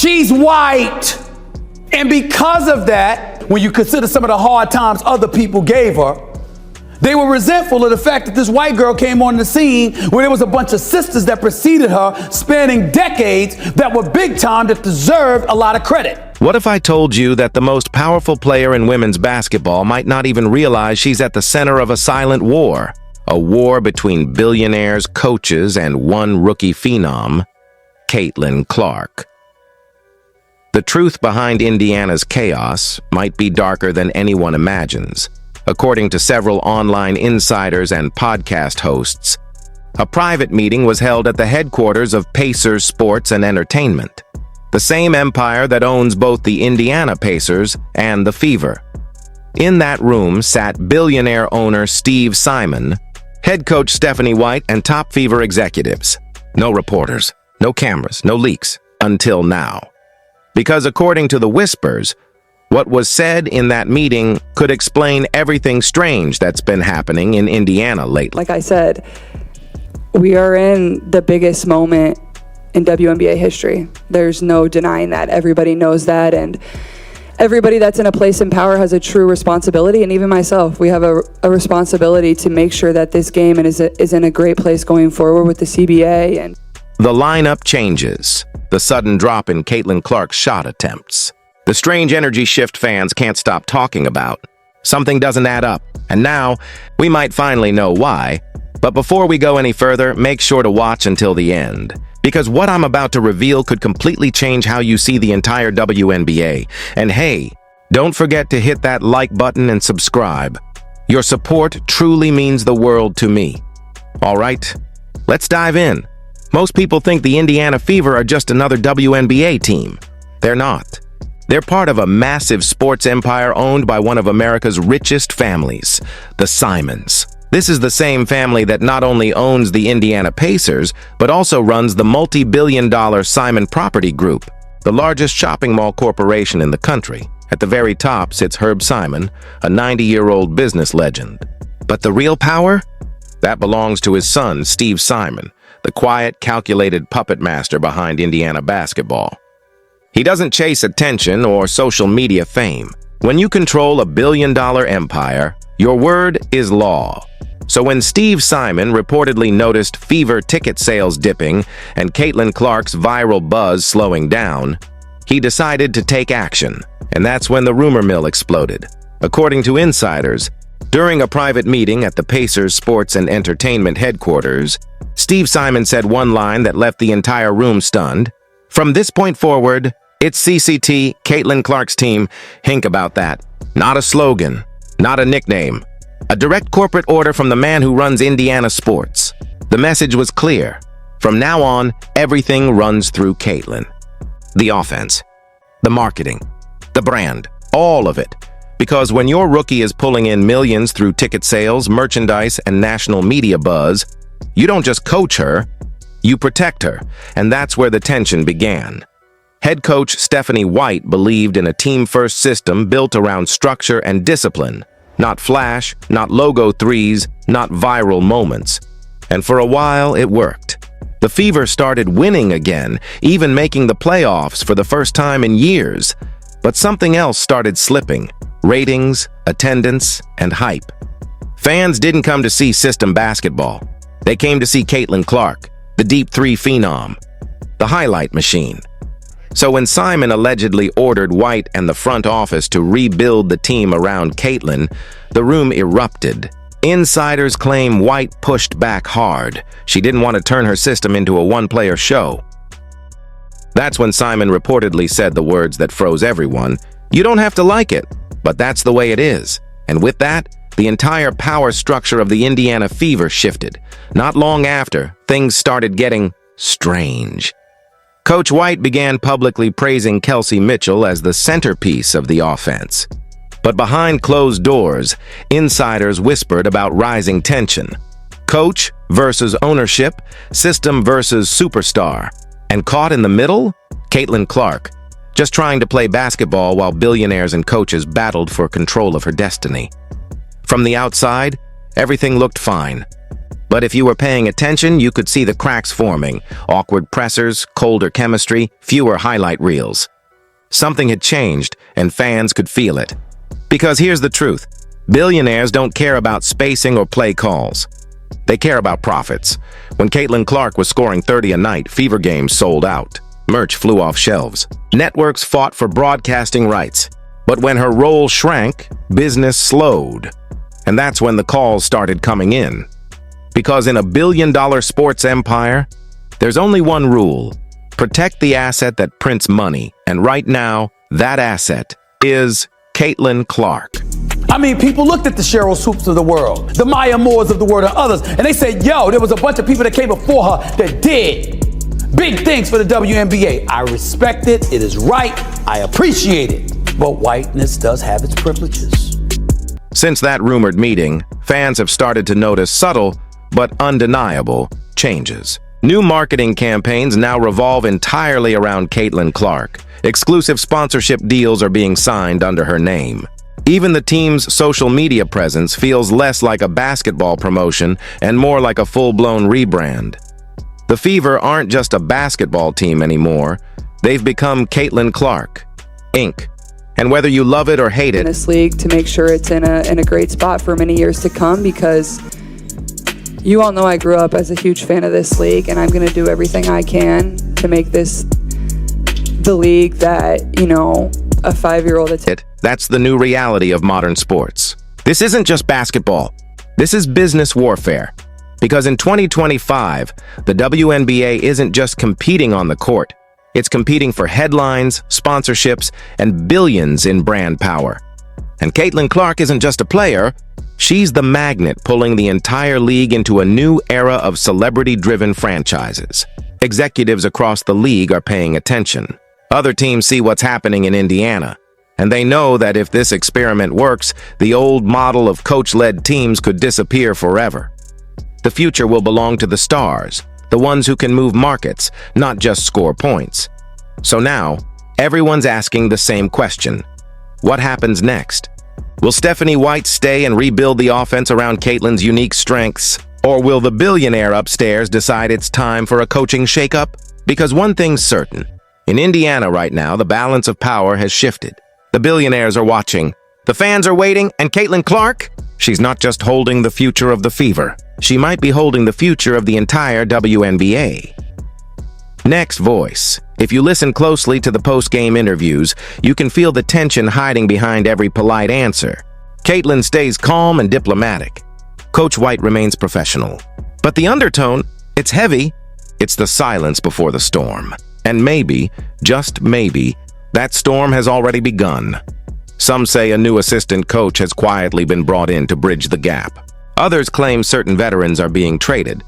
She's white. And because of that, when you consider some of the hard times other people gave her, they were resentful of the fact that this white girl came on the scene where there was a bunch of sisters that preceded her spanning decades that were big time, that deserved a lot of credit. What if I told you that the most powerful player in women's basketball might not even realize she's at the center of a silent war? A war between billionaires, coaches, and one rookie phenom, Caitlin Clark. The truth behind Indiana's chaos might be darker than anyone imagines. According to several online insiders and podcast hosts, a private meeting was held at the headquarters of Pacers Sports and Entertainment, the same empire that owns both the Indiana Pacers and the Fever. In that room sat billionaire owner Steve Simon, head coach Stephanie White, and top Fever executives. No reporters, no cameras, no leaks, until now. Because according to the whispers, what was said in that meeting could explain everything strange that's been happening in Indiana lately. Like I said, we are in the biggest moment in WNBA history. There's no denying that. Everybody knows that, and everybody that's in a place in power has a true responsibility, and even myself, we have a responsibility to make sure that this game is in a great place going forward with the CBA. And the lineup changes. The sudden drop in Caitlin Clark's shot attempts. The strange energy shift fans can't stop talking about. Something doesn't add up, and now we might finally know why. But before we go any further, make sure to watch until the end, because what I'm about to reveal could completely change how you see the entire WNBA. And hey, don't forget to hit that like button and subscribe. Your support truly means the world to me. All right, let's dive in. Most people think the Indiana Fever are just another WNBA team. They're not. They're part of a massive sports empire owned by one of America's richest families, the Simons. This is the same family that not only owns the Indiana Pacers, but also runs the multi-billion-dollar Simon Property Group, the largest shopping mall corporation in the country. At the very top sits Herb Simon, a 90-year-old business legend. But the real power? That belongs to his son, Steve Simon, the quiet, calculated puppet master behind Indiana basketball. He doesn't chase attention or social media fame. When you control a billion-dollar empire, your word is law. So when Steve Simon reportedly noticed Fever ticket sales dipping and Caitlin Clark's viral buzz slowing down, he decided to take action, and that's when the rumor mill exploded. According to insiders, during a private meeting at the Pacers Sports and Entertainment headquarters, Steve Simon said one line that left the entire room stunned. "From this point forward, it's CCT, Caitlin Clark's team. Think about that. Not a slogan, not a nickname. A direct corporate order from the man who runs Indiana sports." The message was clear. From now on, everything runs through Caitlin. The offense, the marketing, the brand, all of it. Because when your rookie is pulling in millions through ticket sales, merchandise, and national media buzz, you don't just coach her, you protect her. And that's where the tension began. Head coach Stephanie White believed in a team-first system built around structure and discipline. Not flash, not logo threes, not viral moments. And for a while, it worked. The Fever started winning again, even making the playoffs for the first time in years. But something else started slipping: ratings, attendance, and hype. Fans didn't come to see system basketball. They came to see Caitlin Clark, the deep three phenom, the highlight machine. So when Simon allegedly ordered White and the front office to rebuild the team around Caitlin, the room erupted. Insiders claim White pushed back hard. She didn't want to turn her system into a one-player show. That's when Simon reportedly said the words that froze everyone: "You don't have to like it, but that's the way it is." And with that, the entire power structure of the Indiana Fever shifted. Not long after, things started getting strange. Coach White began publicly praising Kelsey Mitchell as the centerpiece of the offense. But behind closed doors, insiders whispered about rising tension. Coach versus ownership, system versus superstar. And caught in the middle? Caitlin Clark, just trying to play basketball while billionaires and coaches battled for control of her destiny. From the outside, everything looked fine. But if you were paying attention, you could see the cracks forming, awkward pressers, colder chemistry, fewer highlight reels. Something had changed, and fans could feel it. Because here's the truth. Billionaires don't care about spacing or play calls. They care about profits. When Caitlin Clark was scoring 30 a night, Fever games sold out. Merch flew off shelves. Networks fought for broadcasting rights. But when her role shrank, business slowed. And that's when the calls started coming in. Because in a billion-dollar sports empire, there's only one rule. Protect the asset that prints money. And right now, that asset is Caitlin Clark. I mean, people looked at the Cheryl Swoops of the world, the Maya Moores of the world, and others, and they said, yo, there was a bunch of people that came before her that did big things for the WNBA. I respect it. It is right. I appreciate it. But whiteness does have its privileges. Since that rumored meeting, fans have started to notice subtle but undeniable changes. New marketing campaigns now revolve entirely around Caitlin Clark. Exclusive sponsorship deals are being signed under her name. Even the team's social media presence feels less like a basketball promotion and more like a full-blown rebrand. The Fever aren't just a basketball team anymore. They've become Caitlin Clark, Inc. And whether you love it or hate In it, this league to make sure it's in a great spot for many years to come, because you all know I grew up as a huge fan of this league, and I'm going to do everything I can to make this the league that, a 5-year-old that's the new reality of modern sports. This isn't just basketball. This is business warfare. Because in 2025, the WNBA isn't just competing on the court. It's competing for headlines, sponsorships, and billions in brand power. And Caitlin Clark isn't just a player. She's the magnet pulling the entire league into a new era of celebrity-driven franchises. Executives across the league are paying attention. Other teams see what's happening in Indiana, and they know that if this experiment works, the old model of coach-led teams could disappear forever. The future will belong to the stars, the ones who can move markets, not just score points. So now, everyone's asking the same question. What happens next? Will Stephanie White stay and rebuild the offense around Caitlin's unique strengths? Or will the billionaire upstairs decide it's time for a coaching shakeup? Because one thing's certain. In Indiana right now, the balance of power has shifted. The billionaires are watching. The fans are waiting, and Caitlin Clark? She's not just holding the future of the Fever. She might be holding the future of the entire WNBA. Next voice. If you listen closely to the post-game interviews, you can feel the tension hiding behind every polite answer. Caitlin stays calm and diplomatic. Coach White remains professional. But the undertone, it's heavy. It's the silence before the storm. And maybe, just maybe, that storm has already begun. Some say a new assistant coach has quietly been brought in to bridge the gap. Others claim certain veterans are being traded,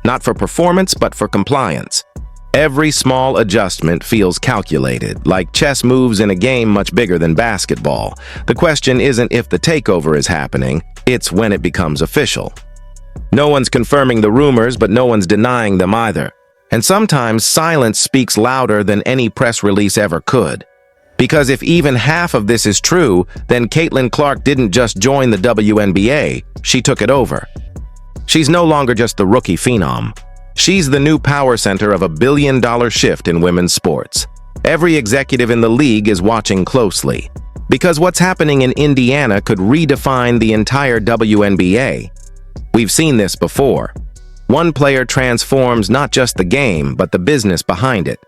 not for performance, but for compliance. Every small adjustment feels calculated, like chess moves in a game much bigger than basketball. The question isn't if the takeover is happening, it's when it becomes official. No one's confirming the rumors, but no one's denying them either. And sometimes silence speaks louder than any press release ever could. Because if even half of this is true, then Caitlin Clark didn't just join the WNBA, she took it over. She's no longer just the rookie phenom. She's the new power center of a billion-dollar shift in women's sports. Every executive in the league is watching closely. Because what's happening in Indiana could redefine the entire WNBA. We've seen this before. One player transforms not just the game, but the business behind it.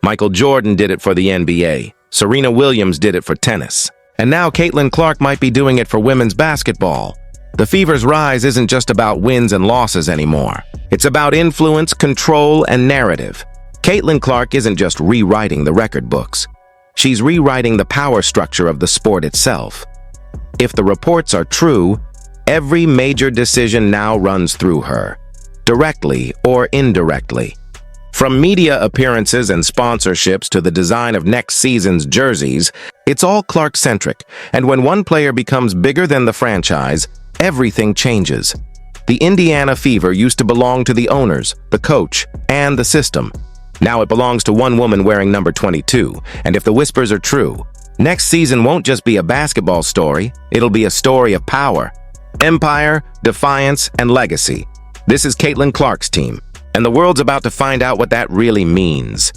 Michael Jordan did it for the NBA. Serena Williams did it for tennis. And now Caitlin Clark might be doing it for women's basketball. The Fever's rise isn't just about wins and losses anymore. It's about influence, control, and narrative. Caitlin Clark isn't just rewriting the record books. She's rewriting the power structure of the sport itself. If the reports are true, every major decision now runs through her, directly or indirectly. From media appearances and sponsorships to the design of next season's jerseys, it's all Clark-centric. And when one player becomes bigger than the franchise, everything changes. The Indiana Fever used to belong to the owners, the coach, and the system. Now it belongs to one woman wearing number 22. And if the whispers are true, next season won't just be a basketball story, it'll be a story of power, empire, defiance, and legacy. This is Caitlin Clark's team, and the world's about to find out what that really means.